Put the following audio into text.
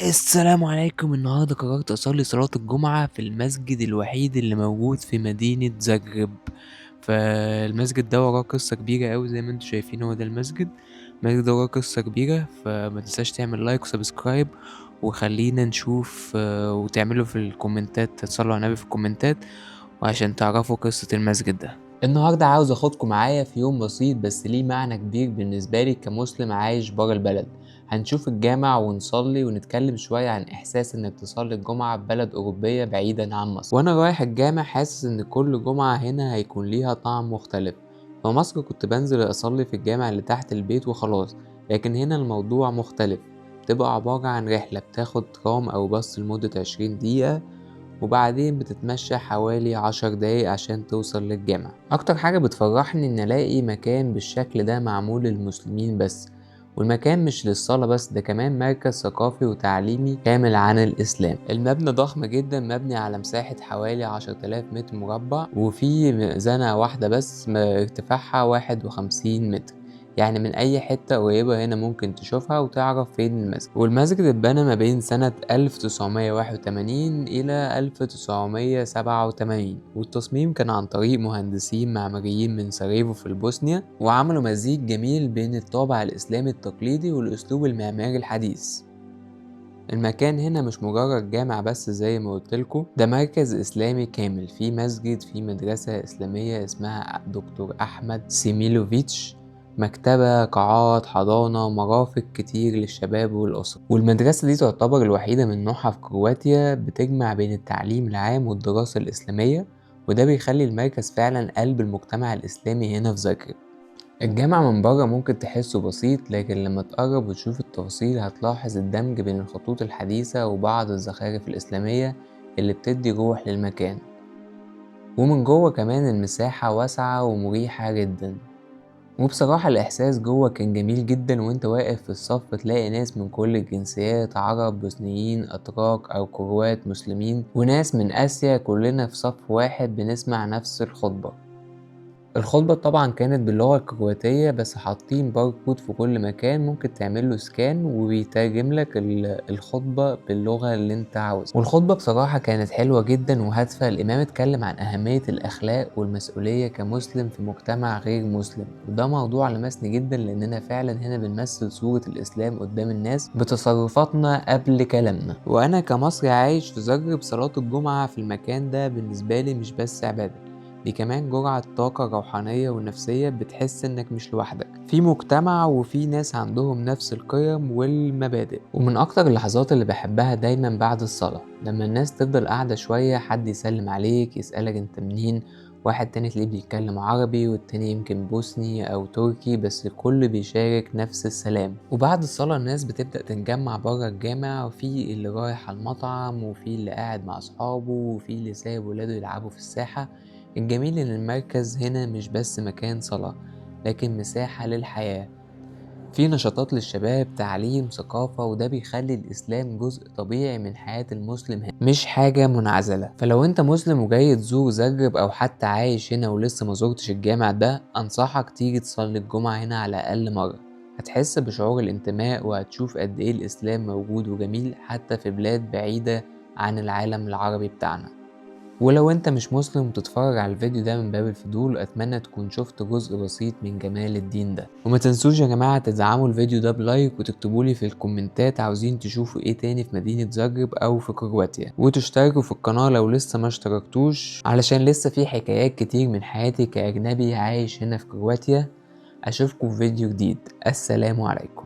السلام عليكم. النهاردة قررت أصلي صلاة الجمعة في المسجد الوحيد اللي موجود في مدينة زغرب. فالمسجد ده وراه قصة كبيرة أوي زي ما انتوا شايفين. هو ده المسجد ده وراه قصة كبيرة، فما تنساش تعمل لايك وسبسكرايب وخلينا نشوف، وتعملوا في الكومنتات، تصلوا على النبي في الكومنتات وعشان تعرفوا قصة المسجد ده. النهاردة عاوز أخدكم معايا في يوم بسيط بس ليه معنى كبير بالنسبة لي كمسلم عايش برا البلد. هنشوف الجامع ونصلي ونتكلم شوية عن إحساس إنك تصلي الجمعة في بلد أوروبية بعيدا عن مصر. وأنا رايح الجامع حاسس إن كل جمعة هنا هيكون ليها طعم مختلف. في مصر كنت بنزل أصلي في الجامع اللي تحت البيت وخلاص، لكن هنا الموضوع مختلف. بتبقى عبارة عن رحلة، بتاخد ترام أو باص لمدة 20 دقيقة وبعدين بتتمشى حوالي 10 دقايق عشان توصل للجامع. أكتر حاجة بتفرحني إن ألاقي مكان بالشكل ده معمول للمسلمين بس، والمكان مش للصلاة بس، ده كمان مركز ثقافي وتعليمي كامل عن الإسلام. المبنى ضخم جدا، مبني على مساحة حوالي 10,000 متر مربع، وفي مئذنة واحدة بس ارتفاعها 51 متر. يعني من أي حتة قريبة هنا ممكن تشوفها وتعرف فين المسجد. والمسجد اتبنى ما بين سنة 1981 إلى 1987، والتصميم كان عن طريق مهندسين معماريين من سراييفو في البوسنيا، وعملوا مزيج جميل بين الطابع الإسلامي التقليدي والأسلوب المعماري الحديث. المكان هنا مش مجرد جامع بس زي ما قلتلكوا، ده مركز إسلامي كامل، فيه مسجد، فيه مدرسة إسلامية اسمها دكتور أحمد سيميلوفيتش، مكتبة، قاعات، حضانة، مرافق كتير للشباب والأسر. والمدرسة دي تعتبر الوحيدة من نوعها في كرواتيا، بتجمع بين التعليم العام والدراسة الإسلامية، وده بيخلي المركز فعلا قلب المجتمع الإسلامي هنا في زاكرب. الجامع من بره ممكن تحسه بسيط، لكن لما تقرب وتشوف التفاصيل هتلاحظ الدمج بين الخطوط الحديثة وبعض الزخارف الإسلامية اللي بتدي روح للمكان. ومن جوه كمان المساحة واسعة ومريحة جدا، وبصراحة الإحساس جوه كان جميل جدا. وانت واقف في الصف تلاقي ناس من كل الجنسيات، عرب، بوسنيين، أتراك أو كروات، مسلمين وناس من آسيا، كلنا في صف واحد بنسمع نفس الخطبة. الخطبة طبعا كانت باللغة الكرواتية، بس حاطين باركود في كل مكان ممكن تعمله سكان وبيترجم لك الخطبة باللغة اللي انت عاوزها. والخطبة بصراحة كانت حلوة جدا وهادفة. الإمام اتكلم عن أهمية الأخلاق والمسؤولية كمسلم في مجتمع غير مسلم، وده موضوع لمسني جدا لأننا فعلا هنا بنمثل صورة الإسلام قدام الناس بتصرفاتنا قبل كلامنا. وأنا كمصري عايش في زغرب، صلاة الجمعة في المكان ده بالنسبة لي مش بس عبادة، دي كمان جرعة طاقة روحانية ونفسية. بتحس انك مش لوحدك في مجتمع وفي ناس عندهم نفس القيم والمبادئ. ومن اكتر اللحظات اللي بحبها دايما بعد الصلاة، لما الناس تفضل قاعدة شوية، حد يسلم عليك، يسألك انت منين، واحد تاني تلاقيه بيتكلم عربي والتاني يمكن بوسني او تركي، بس الكل بيشارك نفس السلام. وبعد الصلاة الناس بتبدأ تتجمع بره الجامع، وفي اللي رايح على المطعم، وفي اللي قاعد مع اصحابه، وفي اللي سايب ولاده يلعبوا في الساحة. الجميل إن المركز هنا مش بس مكان صلاة، لكن مساحة للحياة، في نشاطات للشباب، تعليم، ثقافة، وده بيخلي الإسلام جزء طبيعي من حياة المسلم هنا، مش حاجة منعزلة. فلو أنت مسلم وجاي تزور زغرب أو حتى عايش هنا ولسه ما زورتش الجامع ده، أنصحك تيجي تصلي الجمعة هنا على الأقل مرة. هتحس بشعور الانتماء وهتشوف قد إيه الإسلام موجود وجميل حتى في بلاد بعيدة عن العالم العربي بتاعنا. ولو انت مش مسلم وتتفرج على الفيديو ده من باب الفضول، اتمنى تكون شفت جزء بسيط من جمال الدين ده. وما تنسوش يا جماعة تدعموا الفيديو ده بلايك، وتكتبولي في الكومنتات عاوزين تشوفوا ايه تاني في مدينة زغرب او في كرواتيا، وتشتركوا في القناة لو لسه ما اشتركتوش، علشان لسه في حكايات كتير من حياتي كأجنبي عايش هنا في كرواتيا. اشوفكم في فيديو جديد. السلام عليكم.